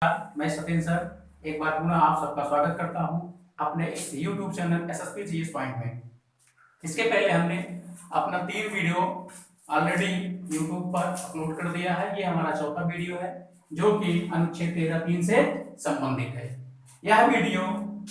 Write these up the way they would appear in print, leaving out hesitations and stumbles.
मैं सत्येंद्र सर एक बार पुनः आप सबका स्वागत करता हूं अपने इस YouTube channel SSP GS point में। इसके पहले हमने अपना 3 वीडियो ऑलरेडी YouTube पर अपलोड कर दिया है। ये हमारा चौथा वीडियो है जो कि अनुच्छेद 13(3) से संबंधित है। यह वीडियो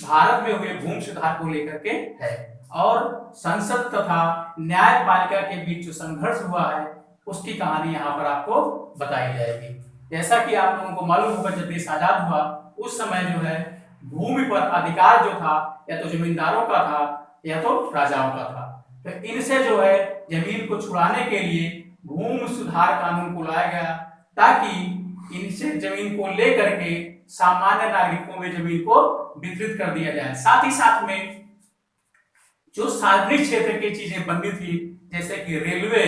भारत में हुए भूमि सुधार को लेकर के है और संसद तथा न्यायपालिका के बीच जो संघर्ष हुआ है उसकी कहानी यहाँ पर आपको बताई जाएगी। जैसा कि आप लोगों को मालूम होगा, जब देश आजाद हुआ उस समय जो है भूमि पर अधिकार जो था या तो जमींदारों का था या तो राजाओं का था। तो इनसे जो है जमीन को छुड़ाने के लिए भूमि सुधार कानून को लाया गया ताकि इनसे जमीन को लेकर के सामान्य नागरिकों में जमीन को वितरित कर दिया जाए। साथ ही साथ में जो सार्वजनिक क्षेत्र की चीजें बननी थी जैसे कि रेलवे,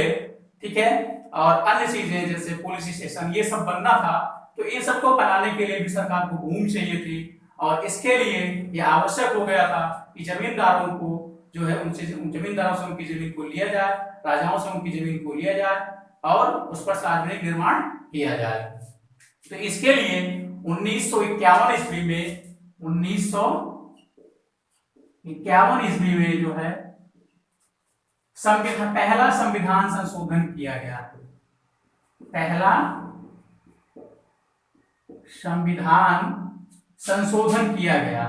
ठीक है, और अन्य चीजें जैसे पुलिस स्टेशन, ये सब बनना था, तो इन सबको बनाने के लिए भी सरकार को भूमि चाहिए थी और इसके लिए यह आवश्यक हो गया था कि जमींदारों को जो है उनसे जमींदारों से उनकी जमीन को लिया जाए, राजाओं से उनकी जमीन को लिया जाए और उस पर सार्वजनिक निर्माण किया जाए। तो इसके लिए 1951 ईस्वी में 1951 ईस्वी में जो है पहला संविधान संशोधन किया गया। पहला संविधान संशोधन किया गया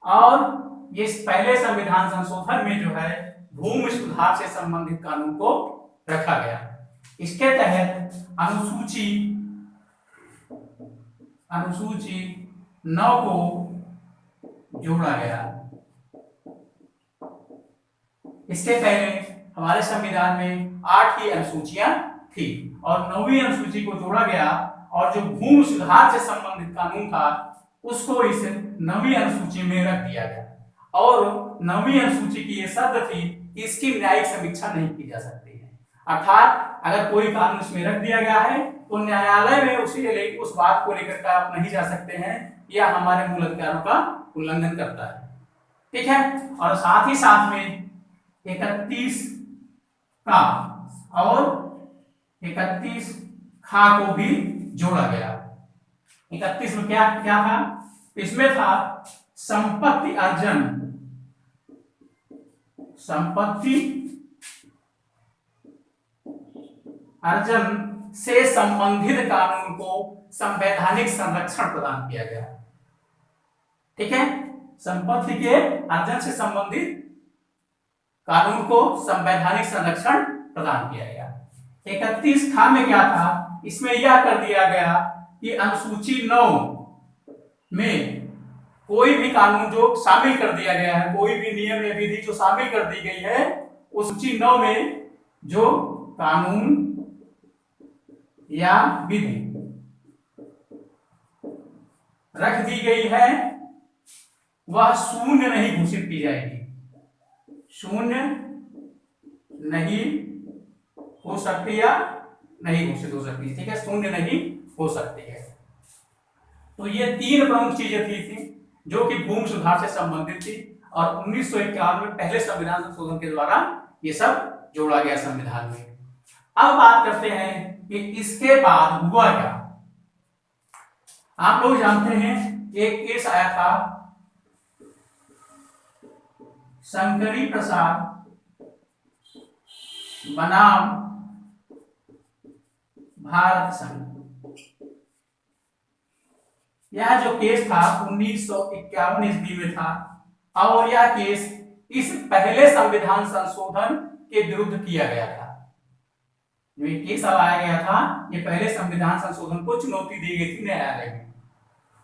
और ये पहले संविधान संशोधन में जो है भूमि सुधार से संबंधित कानून को रखा गया। इसके तहत अनुसूची 9 को जोड़ा गया। इसके पहले हमारे संविधान में 8 की अनुसूचियां थी और 9वीं अनुसूची को जोड़ा गया और जो भूमि सुधार से संबंधित कानून था उसको इस 9वीं अनुसूची में रख दिया गया और 9वीं अनुसूची की यह शर्त थी कि इसकी न्यायिक समीक्षा नहीं की जा सकती है। अर्थात अगर कोई कानून इसमें रख दिया गया है तो न्यायालय में उस बात को लेकर के आप नहीं जा सकते हैं, यह हमारे मूल अधिकारों का उल्लंघन करता है, ठीक है। और साथ ही साथ में 31 का और 31 खा को भी जोड़ा गया। 31 में क्या क्या था? इसमें था संपत्ति अर्जन से संबंधित कानून को संवैधानिक संरक्षण प्रदान किया गया, ठीक है। संपत्ति के अर्जन से संबंधित कानून को संवैधानिक संरक्षण प्रदान किया गया। 31 खा में क्या था? इसमें यह कर दिया गया कि अनुसूची 9 में कोई भी कानून जो शामिल कर दिया गया है, कोई भी नियम या विधि जो शामिल कर दी गई है उस सूची 9 में जो कानून या विधि रख दी गई है वह शून्य नहीं घोषित की जाएगी, शून्य नहीं हो सकती या नहीं घोषित हो सकती, ठीक है, शून्य नहीं हो सकती है। तो ये 3 प्रमुख चीजें थी जो कि भूमि सुधार से संबंधित थी और 1951 में पहले संविधान संशोधन के द्वारा ये सब जोड़ा गया संविधान में। अब बात करते हैं कि इसके बाद हुआ क्या। आप लोग जानते हैं एक केस आया था शंकरी प्रसाद बनाम भारत संघ। यह जो केस था 1951 ईस्वी में था और यह केस इस पहले संविधान संशोधन के विरुद्ध किया गया था। जो ये केस लाया गया था ये पहले संविधान संशोधन को चुनौती दी गई थी न्यायालय में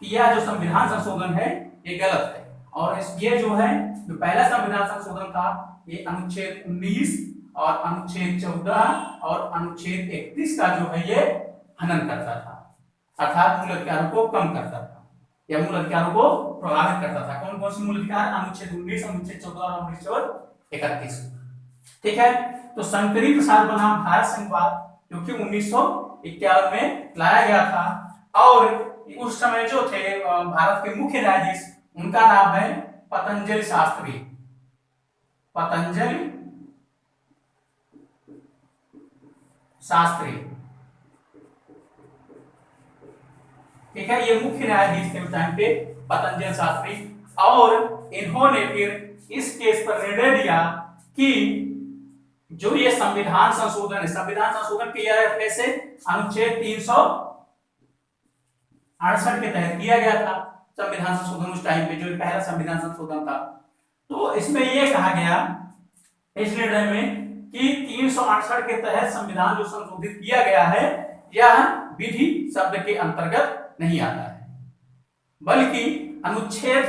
कि यह जो संविधान संशोधन है ये गलत है और ये जो है जो पहला संविधान संशोधन था ये अनुच्छेद 19 और अनुच्छेद 14 और अनुच्छेद 31 का जो है ये हनन करता था, अर्थात मूल अधिकारों को कम करता था या मूल अधिकारों को प्रभावित करता था। कौन कौन से मूल अधिकार? अनुच्छेद 19, अनुच्छेद 14 और अनुच्छेद 31, ठीक है। तो शंकरी प्रसाद बनाम भारत संघ जो कि 1951 में लाया गया था और उस समय जो थे भारत के मुख्य न्यायाधीश उनका नाम है पतंजलि शास्त्री, ठीक है, ये मुख्य न्यायाधीश थे उस टाइम पे पतंजलि शास्त्री। और इन्होंने फिर इस केस पर निर्णय दिया कि जो ये संविधान संशोधन है, संविधान संशोधन किया गया कैसे, अनुच्छेद 368 के तहत किया गया था संविधान संशोधन उस टाइम पे, जो पहला संविधान संशोधन था। तो इसमें यह कहा गया इस निर्णय में कि 368 के तहत संविधान जो संशोधित किया गया है यह विधि शब्द के अंतर्गत नहीं आता है, बल्कि अनुच्छेद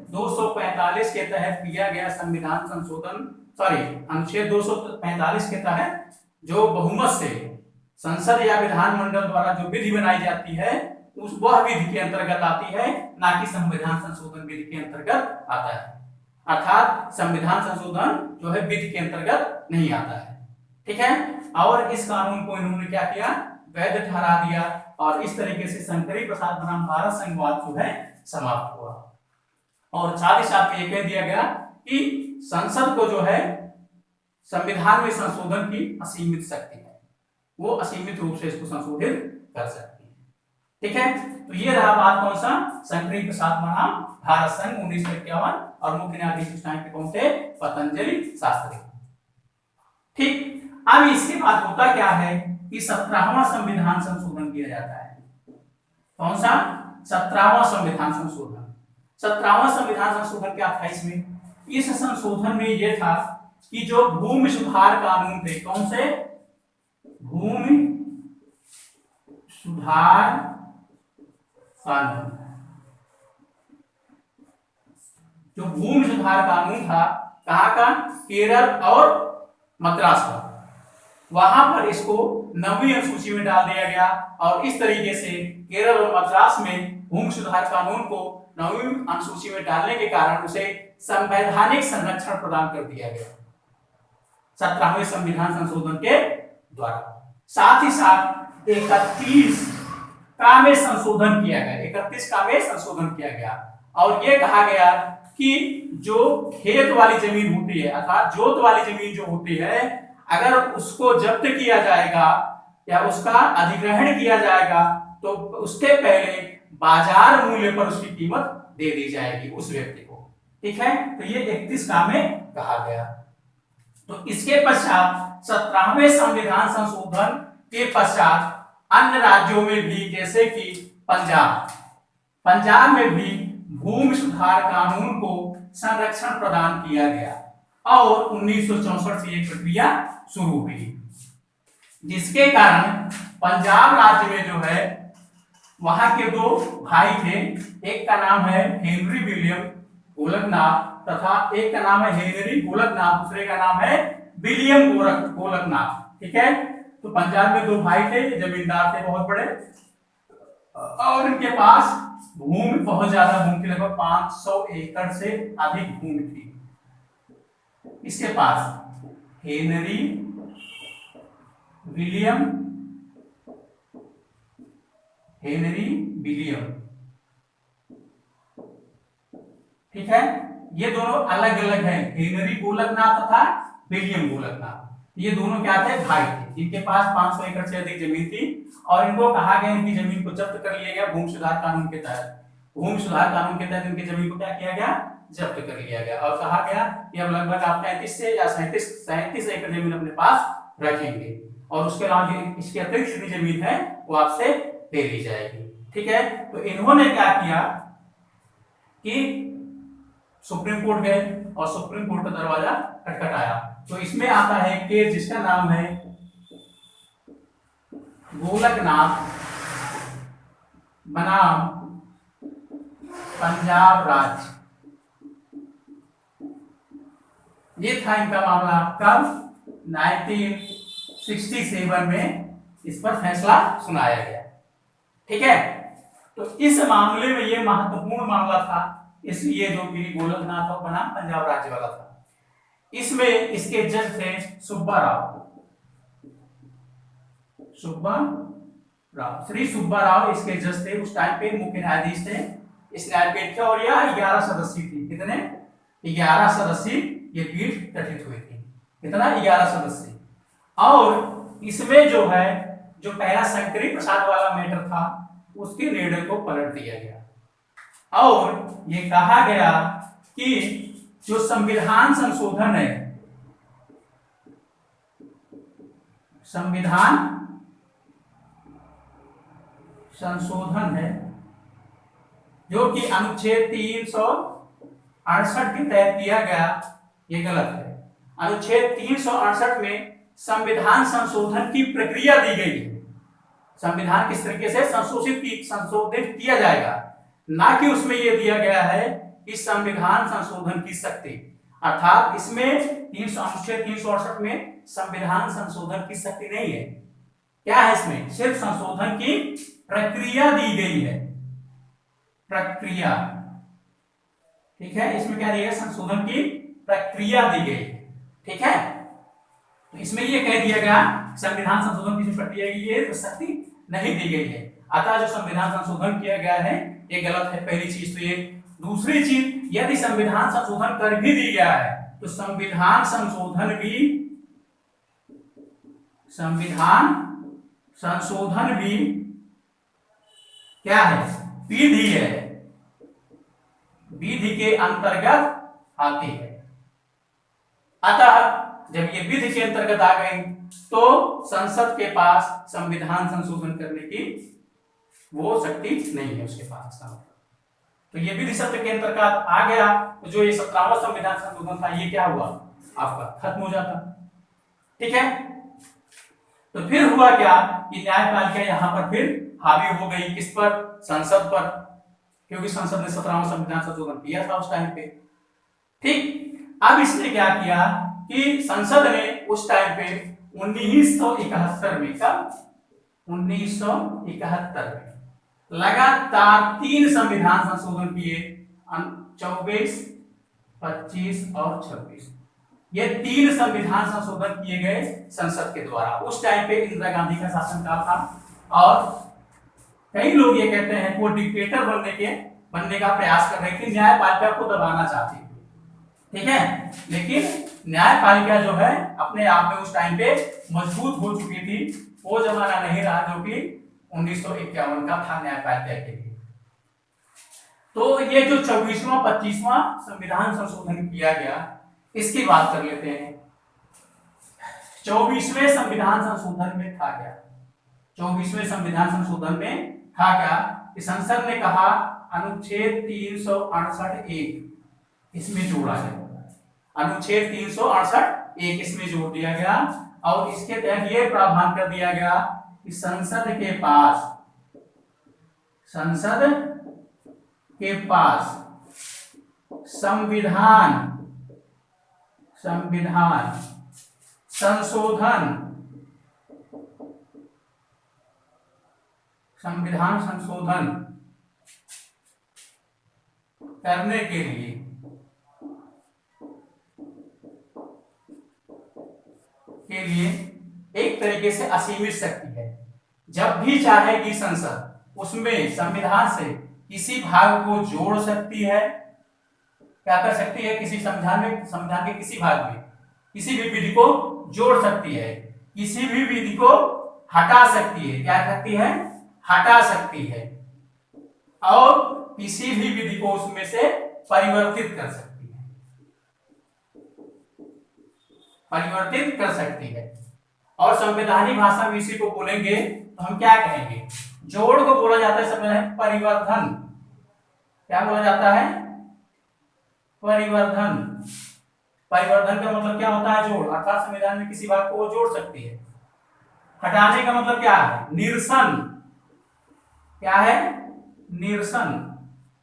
245 के तहत किया गया संविधान संशोधन, अनुच्छेद 245 के तहत जो बहुमत से संसद या विधानमंडल द्वारा जो विधि बनाई जाती है उस वह विधि के अंतर्गत आती है, ना कि संविधान संशोधन विधि के अंतर्गत आता है। अर्थात संविधान संशोधन जो है विधि के अंतर्गत नहीं आता है। ठीक है, और इस कानून को इन्होंने क्या किया, वैध ठहरा दिया, और इस तरीके से शंकरी प्रसाद बनाम भारत संघवाद जो है समाप्त हुआ। और साथ ही साथ ये कह दिया गया कि संसद को जो है संविधान में संशोधन की असीमित शक्ति है, वो असीमित रूप से इसको संशोधित कर सकती है। ठीक है, तो ये रहा बात कौन सा, शंकरी प्रसाद बनाम भारत संघ 1951, और मुख्य न्यायाधीश उस टाइम पे कौन थे, पतंजलि शास्त्री। ठीक, अब इसके बाद होता क्या है कि 17वां संविधान संशोधन किया जाता है। कौन सा, 17वां संविधान संशोधन। 17वां संविधान संशोधन क्या था इसमें, इस संशोधन में यह था कि जो भूमि सुधार कानून थे, कौन से, भूमि सुधार कानून, जो भूमि सुधार कानून था कहाँ का, केरल और मद्रास का, वहां पर इसको 9वीं अनुसूची में डाल दिया गया। और इस तरीके से केरल और मद्रास में भूमि सुधार कानून को 9वीं अनुसूची में डालने के कारण उसे संवैधानिक संरक्षण प्रदान कर दिया गया 17वें संविधान संशोधन के द्वारा। साथ ही साथ 31 का में संशोधन किया गया, 31 का में संशोधन किया गया, और यह कहा गया कि जो खेत वाली जमीन होती है, अर्थात जोत वाली जमीन जो होती है, अगर उसको जब्त किया जाएगा या उसका अधिग्रहण किया जाएगा तो उसके पहले बाजार मूल्य पर उसकी कीमत दे दी जाएगी उस व्यक्ति को। ठीक है, तो ये 31 का में कहा गया। तो इसके पश्चात 17वें संविधान संशोधन के पश्चात अन्य राज्यों में भी, जैसे कि पंजाब में भी भूमि सुधार कानून को संरक्षण प्रदान किया गया, और 1964 से एक प्रक्रिया शुरू हुई, जिसके कारण पंजाब राज्य में जो है वहां के 2 भाई थे, एक का नाम है हेनरी विलियम गोलकनाथ तथा एक का नाम है हेनरी गोलकनाथ, दूसरे का नाम है विलियम गोलकनाथ। ठीक है, तो पंजाब में 2 भाई थे, जमींदार थे बहुत बड़े, और इनके पास भूमि बहुत ज्यादा, भूमि की लगभग 500 एकड़ से अधिक भूमि थी इसके पास। हेनरी विलियम ठीक है, ये दोनों अलग अलग हैं, हेनरी गोलकनाथ तथा विलियम गोलकनाथ। ये दोनों क्या थे, भाई थे, जिनके पास 500 एकड़ से अधिक जमीन थी, और इनको कहा गया इनकी जमीन को जब्त कर लिया गया भूमि सुधार कानून के तहत। भूमि सुधार कानून के तहत इनकी जमीन को क्या किया गया, जब्त कर लिया गया, और कहा गया कि अब लगभग आप 35 से या 37 एकड़ जमीन अपने पास रखेंगे, और उसके अलावा इसके अतिरिक्त जितनी जमीन है वो आपसे ले ली जाएगी। ठीक है, तो इन्होंने क्या किया कि सुप्रीम कोर्ट गए, और सुप्रीम कोर्ट का दरवाजा खटखटाया। तो इसमें आता है केस जिसका नाम है गोलकनाथ बनाम पंजाब राज्य। ये था इनका मामला, कब, 1967 में इस पर फैसला सुनाया गया। ठीक है, तो इस मामले में ये महत्वपूर्ण मामला था, इसलिए जो कि गोलकनाथ और बनाम पंजाब राज्य वाला था। इसमें इसके जज थे सुब्बा राव, श्री सुब्बा राव इसके जज थे, उस टाइम पे मुख्य न्यायाधीश थे इस न्यायपीठ के, और यह 11 सदस्य थी। कितने, 11 सदस्य ये पीठ गठित हुई थी। कितना, 11 सदस्य। और इसमें जो है जो पहला शंकरी प्रसाद वाला मैटर था उसके निर्णय को पलट दिया गया और ये कहा गया कि जो संविधान संशोधन है, संविधान संशोधन है जो कि अनुच्छेद 368 के तहत किया गया, ये गलत है। अनुच्छेद 368 में संविधान संशोधन की प्रक्रिया दी गई है। संविधान किस तरीके से संशोधित किया जाएगा, ना कि उसमें यह दिया गया है कि संविधान संशोधन की शक्ति, अर्थात इसमें अनुच्छेद 368 में संविधान संशोधन की शक्ति नहीं है। क्या है इसमें? सिर्फ संशोधन की प्रक्रिया दी गई है, प्रक्रिया। ठीक है, इसमें क्या दिया गया? संशोधन की प्रक्रिया दी गई। ठीक है, तो इसमें यह कह दिया गया संविधान संशोधन की प्रक्रिया की ये शक्ति नहीं दी गई है। अतः जो संविधान संशोधन किया गया है ये गलत है, पहली चीज तो ये। दूसरी चीज, यदि संविधान संशोधन कर भी दी गया है तो संविधान संशोधन भी क्या है? विधि है, विधि के अंतर्गत आती है। अतः जब ये विधि के अंतर्गत आ गई तो संसद के पास संविधान संशोधन करने की वो शक्ति नहीं है उसके पास, इसका मतलब। तो ये विधि शब्द के अंतर्गत आ गया तो जो ये 17वां संविधान संशोधन था ये क्या हुआ? आपका खत्म हो जाता। ठीक है, तो फिर हुआ क्या कि न्यायपालिका यहां पर फिर हावी हो गई, किस पर? संसद पर, क्योंकि संसद ने 17वां संविधान संशोधन किया था उस टाइम पे। ठीक, अब इसने क्या किया कि संसद ने उस टाइम पे 1971 में, कब? 1971 में लगातार 3 संविधान संशोधन किए, 24, 25 और 26। ये 3 संविधान संशोधन किए गए संसद के द्वारा। उस टाइम पे इंदिरा गांधी का शासनकाल था और कई लोग ये कहते हैं वो डिक्टेटर बनने का प्रयास कर रहे थे, न्यायपालिका को दबाना चाहती थी। ठीक है, लेकिन न्यायपालिका जो है अपने आप में उस टाइम पे मजबूत हो चुकी थी। वो जमाना नहीं रहा जो कि 1951 का था न्यायपालिका के लिए। तो ये जो 24वां 25वां संविधान संशोधन किया गया, इसकी बात कर लेते हैं। 24वें संविधान संशोधन में था क्या? 24वें संविधान संशोधन में था क्या कि संसद ने कहा अनुच्छेद 368(1) इसमें जोड़ा है। अनुच्छेद 368(1) इसमें जोड़ दिया गया और इसके तहत यह प्रावधान कर दिया गया कि संसद के पास संविधान संशोधन करने के लिए एक तरीके से असीमित शक्ति है। जब भी चाहेगी संसद उसमें संविधान से किसी भाग को जोड़ सकती है। क्या कर सकती है? किसी संविधान के किसी भाग में किसी भी विधि को जोड़ सकती है, किसी भी विधि को हटा सकती है। क्या करती है? हटा सकती है, और किसी भी विधि को उसमें से परिवर्तित कर सकती है, और संवैधानिक भाषा में इसी को बोलेंगे तो हम क्या कहेंगे? जोड़ को बोला जाता है संवैधानिक परिवर्धन। क्या बोला जाता है? परिवर्धन का मतलब क्या होता है? जोड़, अर्थात संविधान में किसी भाग को वो जोड़ सकती है। हटाने का मतलब क्या है? निरसन। क्या है? निरसन,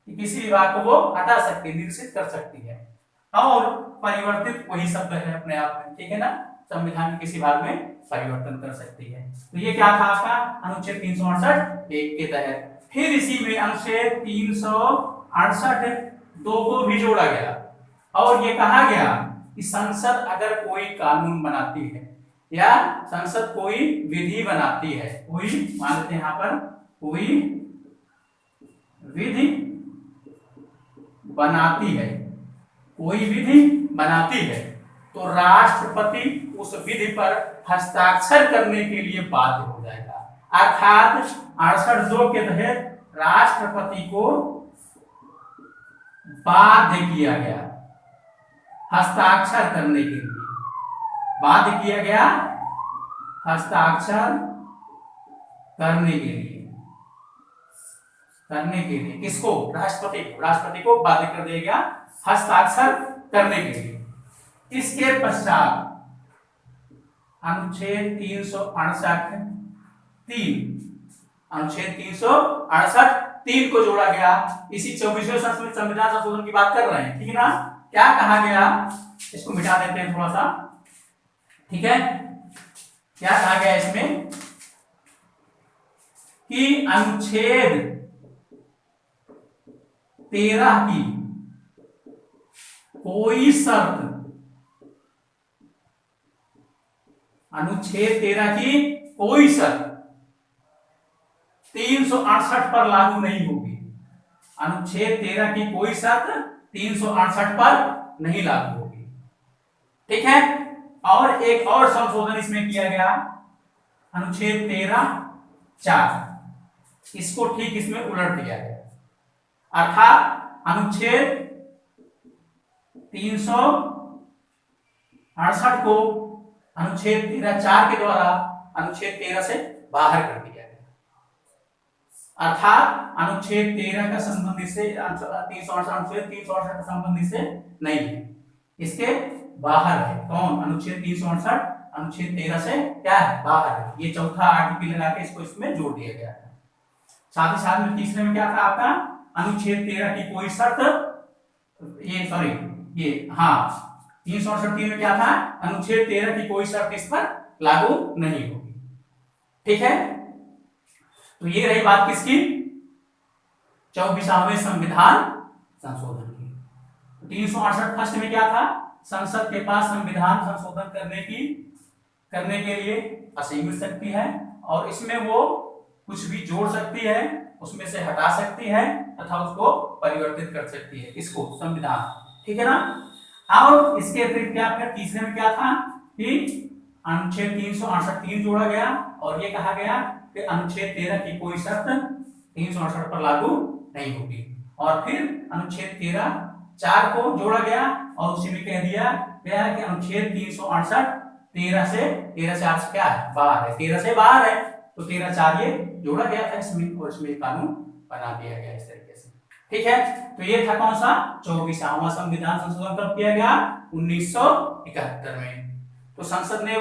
किसी भाग को वो हटा सकती है, निरसित कर सकती है। और परिवर्तित वही शब्द है अपने आप में, ठीक है ना? संविधान के किसी भाग में परिवर्तन कर सकती है। तो ये क्या था आपका? अनुच्छेद 368(1) के तहत। फिर इसी में अनुच्छेद 368(2) को भी जोड़ा गया और ये कहा गया कि संसद अगर कोई कानून बनाती है या संसद कोई विधि बनाती है, कोई मान लेते हैं यहाँ पर कोई विधि बनाती है तो राष्ट्रपति उस विधि पर हस्ताक्षर करने के लिए बाध्य हो जाएगा। अर्थात 68(2) के तहत राष्ट्रपति को बाध्य किया गया हस्ताक्षर करने के लिए, बाध्य किया गया हस्ताक्षर करने के लिए किसको? राष्ट्रपति को बाध्य कर दिया गया हस्ताक्षर करने के लिए। इसके पश्चात अनुच्छेद 368(3) को जोड़ा गया। इसी 24वें संविधान संशोधन की बात कर रहे हैं, ठीक है ना। क्या कहा गया, इसको मिटा देते हैं थोड़ा सा, ठीक है। क्या कहा गया इसमें कि अनुच्छेद 13 की कोई शर्त, अनुच्छेद 13 की कोई शर्त 368 पर लागू नहीं होगी। अनुच्छेद 13 की कोई शर्त 368 पर नहीं लागू होगी, ठीक है। और एक और संशोधन इसमें किया गया, अनुच्छेद 13(4), इसको ठीक इसमें उलट दिया गया। अर्थात अनुच्छेद 368 को अनुच्छेद 13(4) के द्वारा अनुच्छेद 13 से बाहर कर दिया गया। अर्थात अनुच्छेद 13 का संबंध इससे 368 का संबंध इससे नहीं है, इसके बाहर है। कौन? अनुच्छेद 368 अनुच्छेद 13 से क्या है? बाहर है। ये चौथा आर्टिकल लगा के इसको इसमें जोड़ दिया गया है। साथ ही साथ में तीसरे में क्या था आपका? अनुच्छेद 13 की कोई शर्त, ये सॉरी ये हाँ 368 में क्या था? अनुच्छेद 13 की कोई शर्त इस पर लागू नहीं होगी, ठीक है। तो ये रही बात किसकी? 24वें संविधान संशोधन की। 368 फर्स्ट में क्या था? संसद के पास संविधान संशोधन करने के लिए असीमित शक्ति है, और इसमें वो कुछ भी जोड़ सकती है, उसमें से हटा सकती है तथा उसको परिवर्तित कर सकती है, इसको संविधान, ठीक है ना। और इसके अतिरिक्त क्या था? तीसरे में क्या था कि अनुच्छेद 368(3) जोड़ा गया, और ये कहा गया कि अनुच्छेद 13 की कोई शर्त 368 पर लागू नहीं होगी। और फिर अनुच्छेद 13(4) को जोड़ा गया, और उसी में कह दिया गया कि अनुच्छेद 368 13 से 13(4) से क्या है? बाहर है, 13 से बाहर है, तो 13(4) ये जोड़ा गया था इसमें, और इसमें कानून बना दिया गया इस तरीके से, ठीक है। तो ये था कौन सा? 24वां संविधान संशोधन कब किया गया? 1971 में। तो संसद ने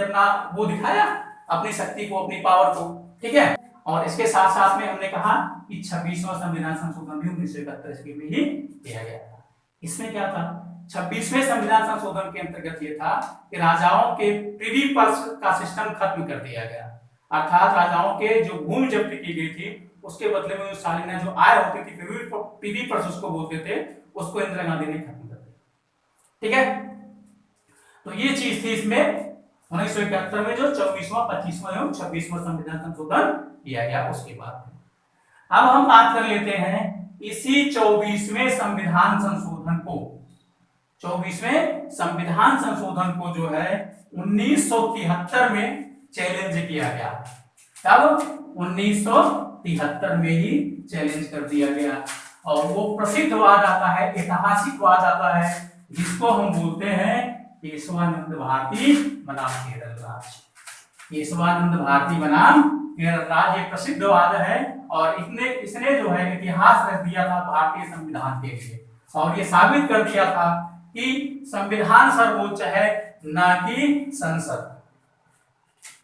अपना वो दिखाया, अपनी शक्ति को, अपनी पावर को, ठीक है। और इसके साथ साथ में हमने कहा कि 26वां संविधान संशोधन भी 1971 में ही किया गया था। इसमें क्या था? 26वें संविधान संशोधन के अंतर्गत ये था कि राजाओं के प्रिवी पर्स का सिस्टम खत्म कर दिया गया। अर्थात राजाओं के जो भूमि जब्त की गई थी, उसके बदले में सालाना जो आय होती थी, प्रिवी पर्स उसको बोलते थे, उसको इंदिरा गांधी ने खत्म कर दिया, ठीक है। तो ये चीज थी इसमें 1971 में जो 24वां, 25वां एवं 26वां संविधान संशोधन किया गया। उसके बाद अब हम बात कर लेते हैं इसी 24वें संविधान संशोधन को, 24वें संविधान संशोधन को जो है 1973 में चैलेंज किया गया। तब 1973 में ही चैलेंज कर दिया गया, और वो प्रसिद्ध वाद आता है, ऐतिहासिक वाद आता है, जिसको हम बोलते हैं केशवानंद भारती बनाम केरल राज्य। केशवानंद भारती बनाम केरल राज्य ये प्रसिद्ध वाद है, और इसने जो है इतिहास रच दिया था भारतीय संविधान के लिए, और ये साबित कर दिया था कि संविधान सर्वोच्च है, ना कि संसद।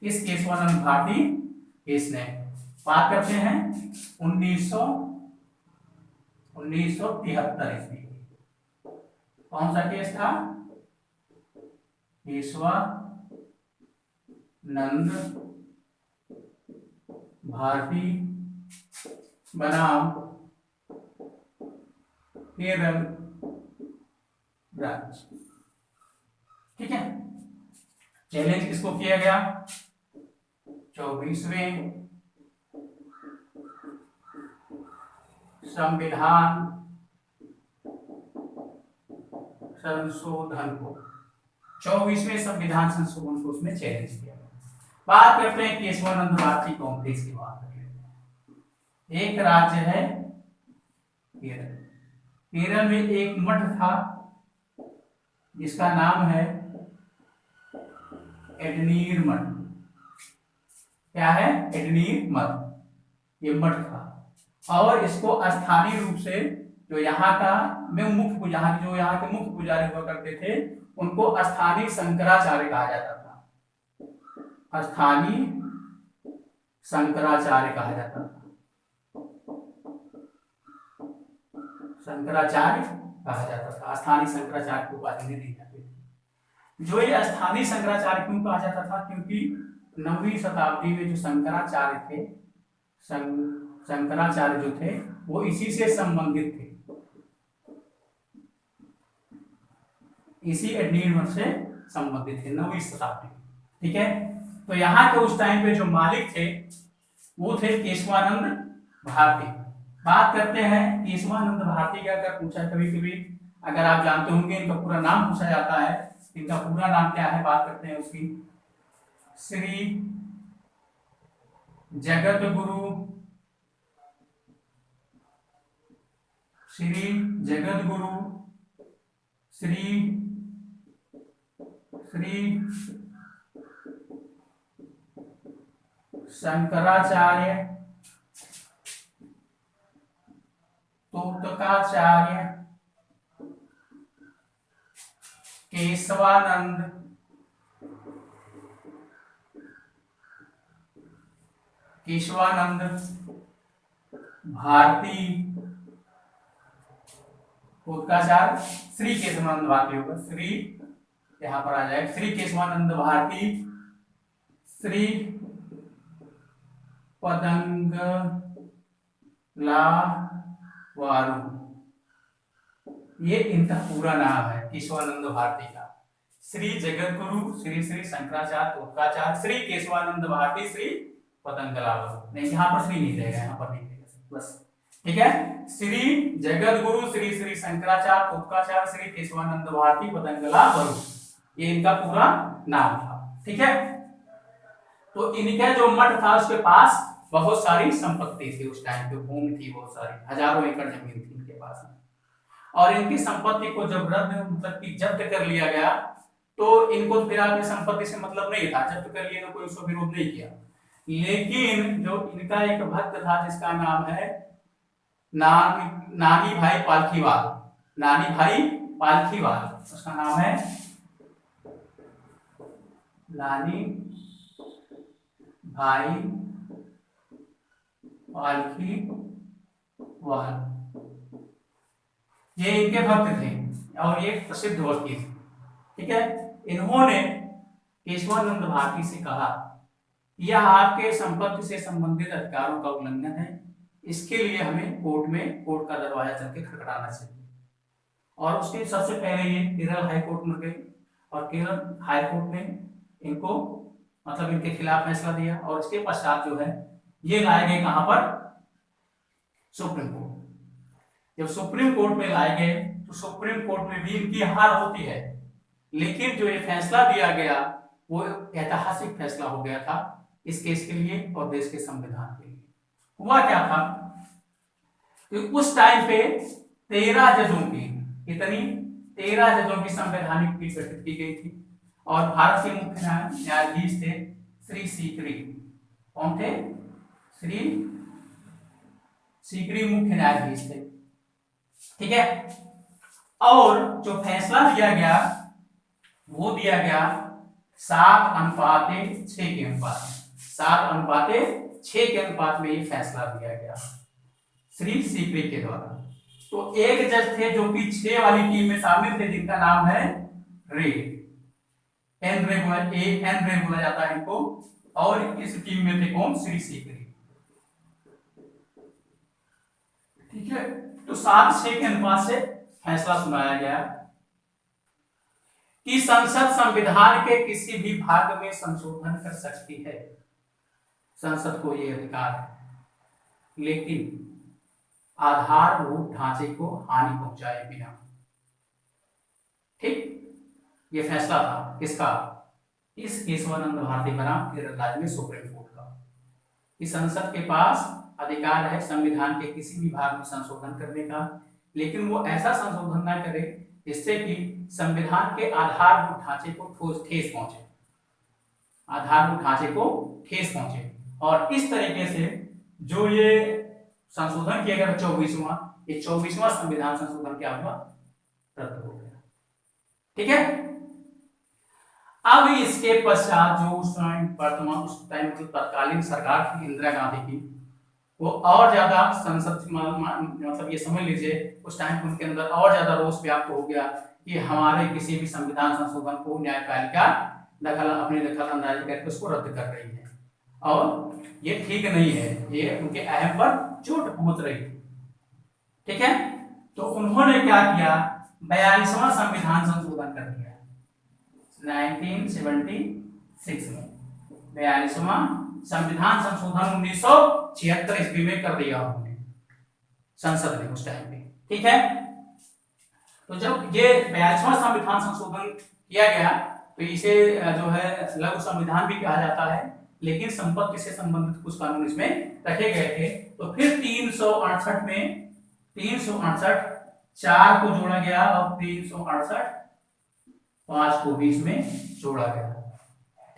इस केशवानंद भारती केस ने बात करते हैं 1973 ईस्वी। कौन सा केस था? केशवानंद भारती बनाम केरल राज्य, ठीक है। चैलेंज किसको किया गया? 24वें संविधान संशोधन को, 24वें संविधान संशोधन को उसमें चैलेंज किया गया। बात करते हैं केशवानंद भारती कौन थे, इसकी बात कर लेते हैं। एक राज्य है केरल। केरल में एक मठ था जिसका नाम है एडनीर मठ। क्या है? एडनीर मठ। ये मठ था और इसको स्थानीय रूप से जो यहाँ का में मुख्य यहाँ जो यहाँ के मुख्य पुजारी हुआ करते थे उनको स्थानीय शंकराचार्य कहा जाता था। स्थानीय शंकराचार्य कहा जाता था। शंकराचार्य कहा जाता था। स्थानीय शंकराचार्य को उपाधि नहीं दी जाती थी। जो ये स्थानीय शंकराचार्य क्यों कहा जाता था? क्योंकि 9वीं शताब्दी में जो शंकराचार्य थे, शंकराचार्य जो थे वो इसी से संबंधित थे, इसी एडनीर मठ से संबंधित थे 9वीं शताब्दी। ठीक है, तो यहाँ के उस टाइम पे जो मालिक थे वो थे केशवानंद भारती। बात करते हैं केशवानंद भारती का। अगर पूछा कभी कभी, अगर आप जानते होंगे इनका पूरा नाम पूछा जाता है, इनका पूरा नाम क्या है, बात करते हैं उसकी। श्री जगत गुरु, श्री जगत गुरु, श्री शंकराचार्य तोतकाचार्य केशवानंद भारती तोतकाचार्य श्री केशवानंद भारती होगा, श्री यहां पर आ जाएगा, श्री केशवानंद भारती, श्री पतंगला वारू, ये इनका पूरा नाम है केशवानंद भारती का। श्री जगत गुरु, श्री श्री शंकराचार्य तोतकाचार्य, श्री केशवानंद भारती, श्री पतंगला वारू। नहीं, यहाँ पर श्री नहीं रहेगा, यहाँ पर नहीं रहेगा बस। ठीक है, श्री जगत गुरु, श्री श्री शंकराचार्य तोतकाचार्य, श्री केशवानंद भारती, पतंगला वारू, ये इनका पूरा नाम था। ठीक है, तो इनका जो मठ था उसके पास बहुत सारी संपत्ति थी। उस टाइम पे भूमि थी, बहुत सारी, हजारों एकड़ जमीन थी इनके पास में। और इनकी संपत्ति को जब मतलब कि जब्त कर लिया गया तो इनको फिर अपनी संपत्ति से मतलब नहीं था, जब्त कर लिया तो कोई उसको विरोध नहीं किया। लेकिन जो इनका एक भक्त था जिसका नाम है नानी भाई पालखीवाल, नानी भाई पालखीवाल, उसका नाम है नानी भाई पालखीवाल, ये इनके भक्त थे और ये प्रसिद्ध वकील थे। ठीक है, इन्होंने केशवानंद भारती से कहा यह आपके संपत्ति से संबंधित अधिकारों का उल्लंघन है, इसके लिए हमें कोर्ट का दरवाजा चल के खटखटाना चाहिए। और उसके सबसे पहले ये केरल हाई कोर्ट में गए और केरल हाई कोर्ट ने इनको मतलब इनके खिलाफ फैसला दिया। और इसके पश्चात जो है ये लाए गए कहां पर? Supreme court. जब सुप्रीम कोर्ट में लाए गए तो सुप्रीम कोर्ट में भी इनकी हार होती है, लेकिन जो ये फैसला दिया गया वो ऐतिहासिक फैसला हो गया था इस केस के लिए और देश के संविधान के लिए। हुआ क्या था कि उस टाइम पे 13 जजों की, कितनी? 13 जजों की संवैधानिक पीठ गठित की गई थी और भारत के मुख्य न्यायाधीश थे श्री सीकरी। कौन थे? श्री सीकरी मुख्य न्यायाधीश थे। ठीक है, और जो फैसला दिया गया वो दिया गया 7:6 के अनुपात में, 7:6 के अनुपात में ये फैसला दिया गया श्री सीकरी के द्वारा। तो एक जज थे जो कि 6 वाली टीम में शामिल थे जिनका नाम है रे, एन रे बोला जाता है इनको, और इस टीम में थे कौन? श्री सीकरी। ठीक है, तो 7:6 के अनुपात से फैसला सुनाया गया कि संसद संविधान के किसी भी भाग में संशोधन कर सकती है, संसद को यह अधिकार है, लेकिन आधारभूत ढांचे को हानि पहुंचाए बिना। ठीक, यह फैसला था किसका? इस केशवानंद भारती बनाम केरल राज्य में सुप्रीम कोर्ट का कि संसद के पास अधिकार है संविधान के किसी भी भाग में संशोधन करने का, लेकिन वो ऐसा संशोधन ना करे जिससे कि संविधान के आधारभूत ढांचे को ठेस पहुंचे, आधारभूत ढांचे को ठेस पहुंचे। और इस तरीके से जो ये संशोधन किया गया 24वां, ये 24वां संविधान संशोधन क्या हुआ, रद्द हो गया। ठीक है। अब इसके पश्चात जो उस टाइम वर्तमान उस टाइम की तत्कालीन सरकार थी इंदिरा गांधी की, वो और ज्यादा संसद मतलब ये समझ लीजिए उस टाइम उनके अंदर और ज्यादा रोष व्याप्त हो गया कि हमारे किसी भी संविधान संशोधन को न्यायपालिका अपनी दखल अंदाजी करके उसको रद्द कर रही है और ये ठीक नहीं है, ये उनके अहम पर चोट पहुंच रही है। ठीक है। तो उन्होंने क्या किया, 42वां संविधान संशोधन कर दिया 1976 में। 42वां संविधान संशोधन 1976 ईस्वी में कर दिया उन्होंने संसद ने उस टाइम पे। ठीक है। तो जब ये 42वां संविधान संशोधन किया गया तो इसे जो है लघु संविधान भी कहा जाता है, लेकिन संपत्ति से संबंधित कुछ कानून इसमें रखे गए थे। तो फिर 368 में 368 4 को जोड़ा गया और 368 5 को भी इसमें जोड़ा गया।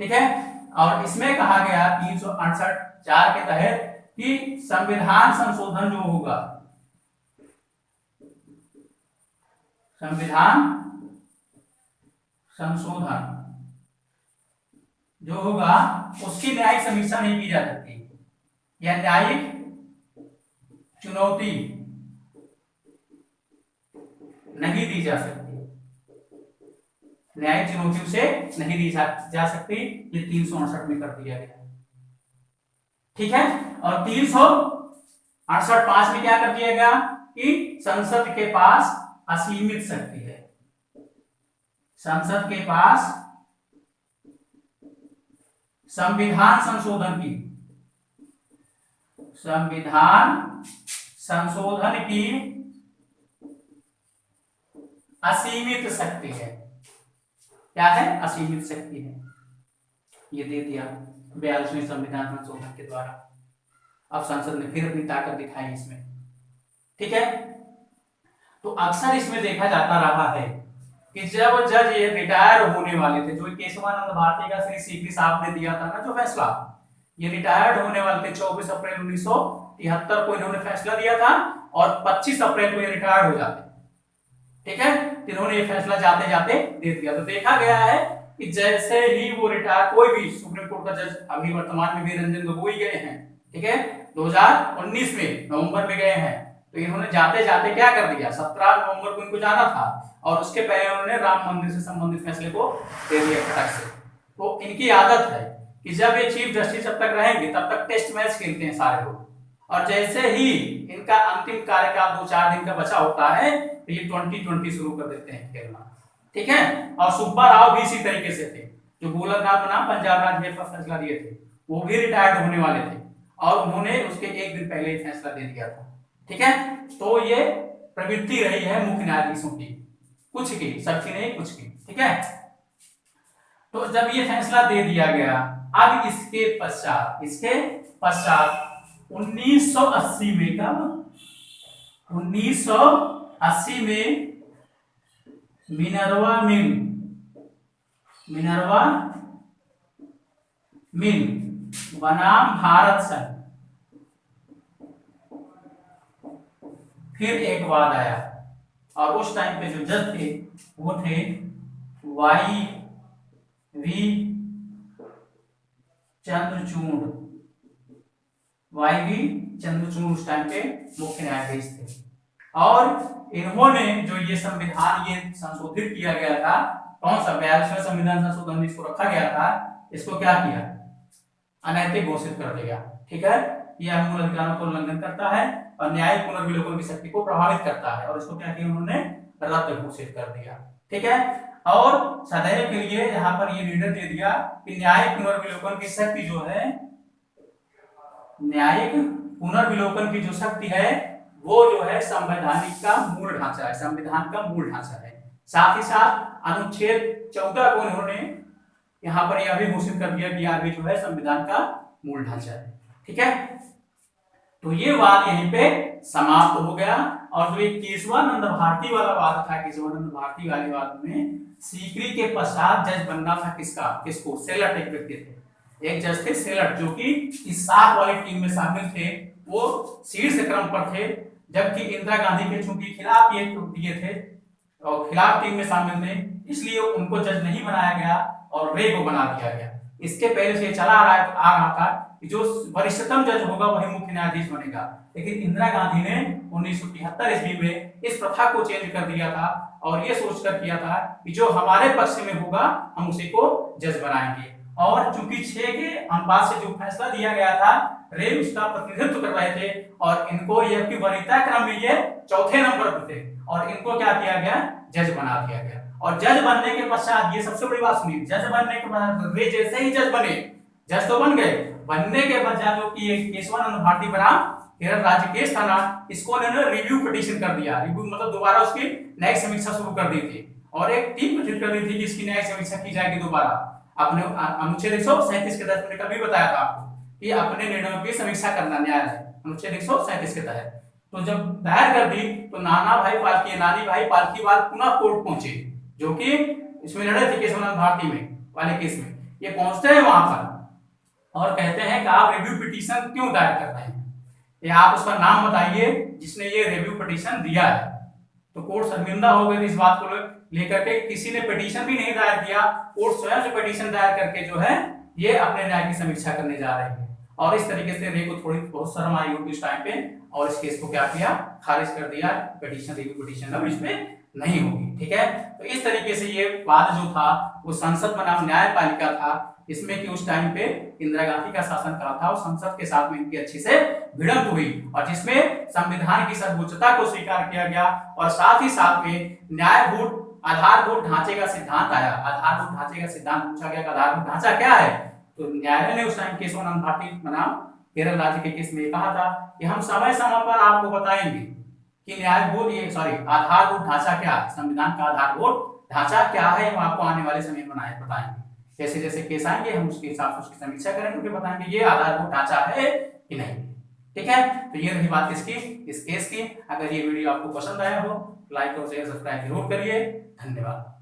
ठीक है। और इसमें कहा गया 368 4 के तहत कि संविधान संशोधन जो होगा, संविधान संशोधन जो होगा उसकी न्यायिक समीक्षा नहीं की जा सकती या न्यायिक चुनौती नहीं दी जा सकती, न्यायिक चुनौती उसे नहीं दी जा सकती। ये 368 में कर दिया गया। ठीक है। और 368 5 में क्या कर दिया गया कि संसद के पास असीमित शक्ति है, संसद के पास संविधान संशोधन की असीमित शक्ति है। क्या है, असीमित शक्ति है। ये दे दिया 42वें संविधान संशोधन के द्वारा। अब संसद ने फिर अपनी ताकत दिखाई इसमें। ठीक है। तो अक्सर इसमें देखा जाता रहा है कि जब जज ये रिटायर होने वाले थे, जो केशवानंद भारती का श्री सीकरी साहब ने दिया था ना जो फैसला, ये रिटायर्ड होने वाले थे 24 अप्रैल 1973 को इन्होंने फैसला दिया था और 25 अप्रैल को ये रिटायर्ड हो जाते। ठीक है। इन्होंने ये फैसला जाते जाते दे दिया। तो देखा गया है कि जैसे ही वो रिटायर, कोई भी सुप्रीम कोर्ट का जज अभी वर्तमान में भी रंजन गोगोई गए हैं। ठीक है। 2019 में नवंबर में गए हैं। तो इन्होंने जाते जाते क्या कर दिया, 17 नवंबर को इनको जाना था और उसके पहले उन्होंने राम मंदिर से संबंधित फैसले को दे दिया फटाक से। तो इनकी आदत है कि जब ये चीफ जस्टिस जब तक रहेंगे तब तक टेस्ट मैच खेलते हैं सारे लोग, और जैसे ही इनका अंतिम कार्यकाल 2-4 दिन का बचा होता है तो ये 2020 शुरू कर देते हैं खेलना। ठीक है। और सुब्बा राव भी इसी तरीके से थे, जो गोलक नाथ बनाम पंजाब राज्य पर फैसला दिए थे, वो भी रिटायर्ड होने वाले थे और उन्होंने उसके एक दिन पहले ही फैसला दे दिया था। ठीक है। तो ये प्रवृत्ति रही है मुख्य न्यायाधीशों की, कुछ की, सबकी नहीं, कुछ की। ठीक है। तो जब ये फैसला दे दिया गया, अब इसके पश्चात 1980 में, कब 1980 में मिनर्वा मिल बनाम भारत संघ फिर एक वाद आया और उस टाइम पे जो जज थे वो थे वाई.वी. चंद्रचूड़ उस टाइम के मुख्य न्यायाधीश थे। और इन्होंने जो ये संविधान ये संशोधित किया गया था, कौन सा 42वां संविधान संशोधन इसको रखा गया था, इसको क्या किया, अनैतिक घोषित कर दिया। ठीक है। यह मूल अधिकारों को उल्लंघन करता है और न्यायिक पुनर्विलोकन की शक्ति को प्रभावित करता है, और इसको क्या किया उन्होंने, रद्द घोषित कर दिया। ठीक है। और सदैव के लिए यहाँ पर ये निर्णय दे दिया कि न्यायिक पुनर्विलोकन की शक्ति जो है, न्यायिक पुनर्विलोकन की जो शक्ति है वो जो है संवैधानिक का मूल ढांचा है, संविधान का मूल ढांचा है। साथ ही साथ अनुच्छेद 14 को इन्होंने यहाँ पर यह भी घोषित कर दिया कि आगे जो है संविधान का मूल ढांचा है। ठीक है, तो ये वाद यहीं पे समाप्त हो गया। और जो एक केशवानंद भारती वाला वाद था, केशवानंद भारती वाले वाद में सीकरी के पश्चात जज बनना था किसका, किसको, सेलट एक व्यक्ति थे, एक जज थे सेलट, जो कि इस 7 वाली टीम में शामिल थे, वो शीर्ष क्रम पर थे, जबकि इंदिरा गांधी के चूंकि खिलाफ ये दिए थे और खिलाफ टीम में शामिल थे, इसलिए उनको जज नहीं बनाया गया और रे को बना दिया गया। इसके पहले से चला आ रहा था कि जो वरिष्ठतम जज होगा वही मुख्य न्यायाधीश बनेगा, लेकिन इंदिरा गांधी ने 1973 ईस्वी में इस प्रथा को चेंज कर दिया था और ये सोचकर किया था कि जो हमारे पक्ष में होगा हम उसी को जज बनाएंगे। और चूंकि 6 के अनुपात से जो फैसला दिया गया था, रे उसका प्रतिनिधित्व कर रहे थे और इनको यह वरीयता क्रम में ये चौथे नंबर पर थे और इनको क्या किया गया, जज बना दिया गया। और जज बनने के पश्चात ये सबसे बड़ी बात सुनिए, जज बनने के बाद रे जैसे ही जज बने, जज तो बन गए, बनने के बाद जो कि केशवानंद भारती बना, केरल राज्य केस था ना, इसको उन्होंने रिव्यू पिटीशन कर दिया। रिव्यू मतलब दोबारा उसकी न्यायिक समीक्षा शुरू कर दी थी और एक टीम गठित कर दी थी कि इसकी न्यायिक समीक्षा की जाएगी दोबारा। अपने अनुच्छेद 137 के तहत मैंने कभी बताया था आपको कि अपने निर्णयों की समीक्षा करना न्यायालय, अनुच्छेद 137 के तहत। तो जब दायर कर दी तो नानी भाई पालकी वाल पुनः कोर्ट पहुंचे, जो कि इसमें लड़े थे केशवानंद भारती में वाले केस में। ये पहुंचते हैं वहां पर और कहते हैं कि आप रिव्यू पिटीशन क्यों दायर कर रहे हैं, ये आप उसका नाम बताइए जिसने ये रिव्यू पिटीशन दिया है। तो कोर्ट शर्मिंदा हो गई इस बात को लेकर के, किसी ने पिटीशन भी नहीं दायर किया, कोर्ट स्वयं से पिटीशन दायर करके जो है ये अपने न्याय की समीक्षा करने जा रहे हैं। और इस तरीके से रे को थोड़ी बहुत शर्म आई होगी इस टाइम पे और इस केस को क्या किया, खारिज कर दिया, पिटीशन रिव्यू पिटीशन अब इसमें नहीं होगी। ठीक है, तो इस तरीके से ये वाद जो था वो संसद बनाम न्यायपालिका था, इसमें कि उस टाइम पे इंदिरा गांधी का शासन काल था और संसद के साथ में इनकी अच्छी से भिड़ंत हुई और जिसमें संविधान की सर्वोच्चता को स्वीकार किया गया और साथ ही साथ में न्यायभूत आधारभूत ढांचे का सिद्धांत आया। आधारभूत ढांचे का सिद्धांत पूछा गया, आधारभूत ढांचा क्या है, तो न्यायालय ने उस टाइम केशवानंद भारती बनाम केरल राज्य के केस में कहा था कि हम समय समय पर आपको बताएंगे कि आधारभूत ढांचा क्या, संविधान का आधारभूत ढांचा क्या है, हम आपको आने वाले समय में बताएंगे। जैसे जैसे केस आएंगे हम उसके हिसाब से उसकी समीक्षा करेंगे, फिर बताएंगे ये आधारभूत ढांचा है कि नहीं। ठीक है, तो ये रही बात इसकी, इस केस की। अगर ये वीडियो आपको पसंद आया हो लाइक और शेयर सब्सक्राइब जरूर करिए। धन्यवाद।